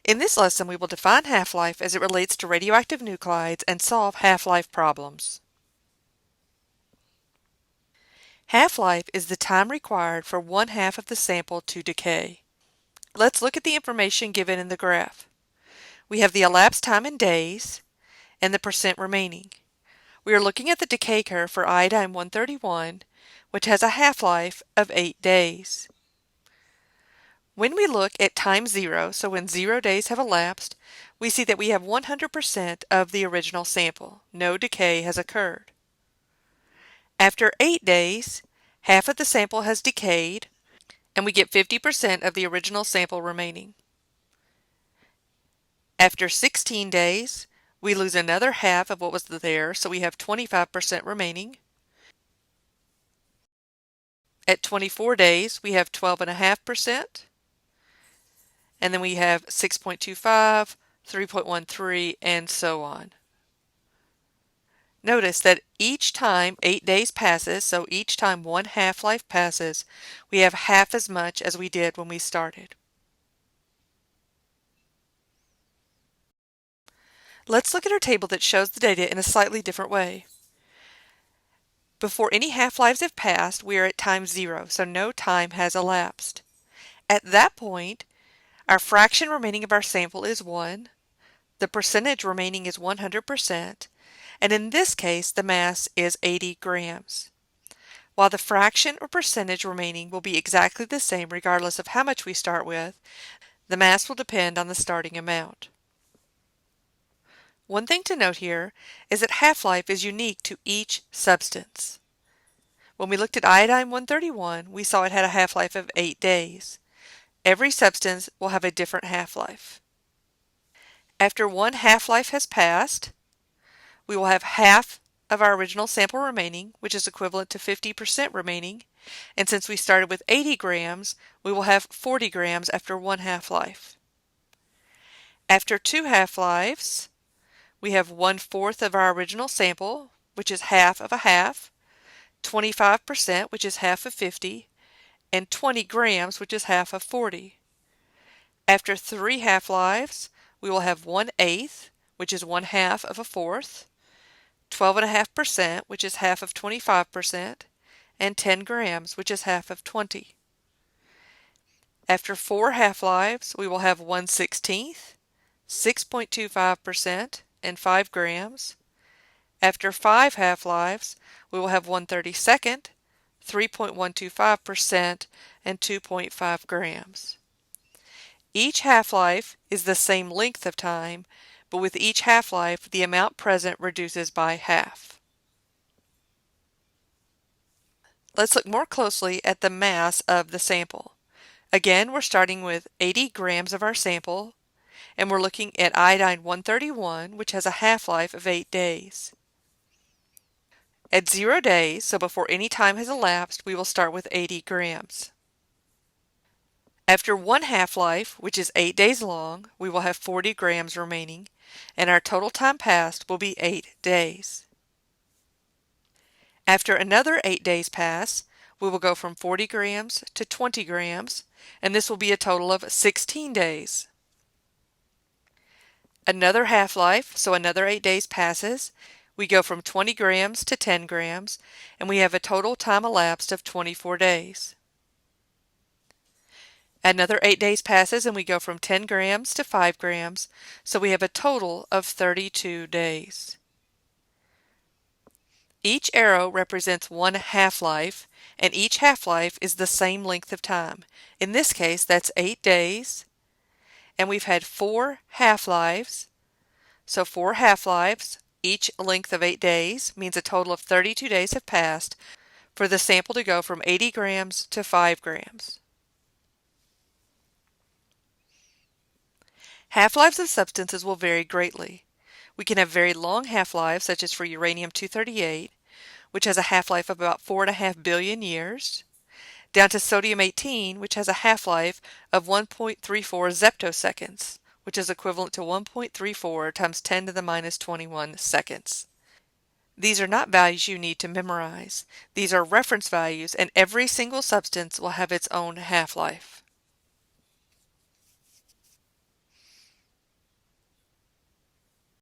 In this lesson, we will define half-life as it relates to radioactive nuclides and solve half-life problems. Half-life is the time required for 1/2 of the sample to decay. Let's look at the information given in the graph. We have the elapsed time in days and the percent remaining. We are looking at the decay curve for iodine-131, which has a half-life of 8 days. When we look at time 0, so when 0 days have elapsed, we see that we have 100% of the original sample. No decay has occurred. After 8 days, half of the sample has decayed, and we get 50% of the original sample remaining. After 16 days, we lose another half of what was there, so we have 25% remaining. At 24 days, we have 12.5%. And then we have 6.25, 3.13, and so on. Notice that each time 8 days passes, so each time one half-life passes, we have half as much as we did when we started. Let's look at our table that shows the data in a slightly different way. Before any half-lives have passed, we are at time 0, so no time has elapsed. At that point, our fraction remaining of our sample is 1, the percentage remaining is 100%, and in this case the mass is 80 grams. While the fraction or percentage remaining will be exactly the same regardless of how much we start with, the mass will depend on the starting amount. One thing to note here is that half-life is unique to each substance. When we looked at iodine-131, we saw it had a half-life of 8 days. Every substance will have a different half-life. After one half-life has passed, we will have half of our original sample remaining, which is equivalent to 50% remaining, and since we started with 80 grams, we will have 40 grams after one half-life. After two half-lives, we have 1/4 of our original sample, which is half of a half, 25%, which is half of 50, and 20 grams, which is half of 40. After 3 half-lives, we will have 1/8, which is 1/2 of a fourth, 12.5%, which is half of 25%, and 10 grams, which is half of 20. After 4 half-lives, we will have 1/16, 6.25%, and 5 grams. After 5 half-lives, we will have 1/32, 3.125%, and 2.5 grams. Each half-life is the same length of time, but with each half-life, the amount present reduces by half. Let's look more closely at the mass of the sample. Again, we're starting with 80 grams of our sample, and we're looking at iodine-131, which has a half-life of 8 days. At 0 days, so before any time has elapsed, we will start with 80 grams. After one half-life, which is 8 days long, we will have 40 grams remaining, and our total time passed will be 8 days. After another 8 days pass, we will go from 40 grams to 20 grams, and this will be a total of 16 days. Another half-life, so another 8 days passes, we go from 20 grams to 10 grams, and we have a total time elapsed of 24 days. Another 8 days passes and we go from 10 grams to 5 grams, so we have a total of 32 days. Each arrow represents one half-life, and each half-life is the same length of time. In this case, that's 8 days, and we've had 4 half-lives, so 4 half-lives, each length of 8 days, means a total of 32 days have passed for the sample to go from 80 grams to 5 grams. Half-lives of substances will vary greatly. We can have very long half-lives, such as for uranium-238, which has a half-life of about 4.5 billion years, down to sodium-18, which has a half-life of 1.34 zeptoseconds, which is equivalent to 1.34 times 10 to the minus 21 seconds. These are not values you need to memorize. These are reference values, and every single substance will have its own half-life.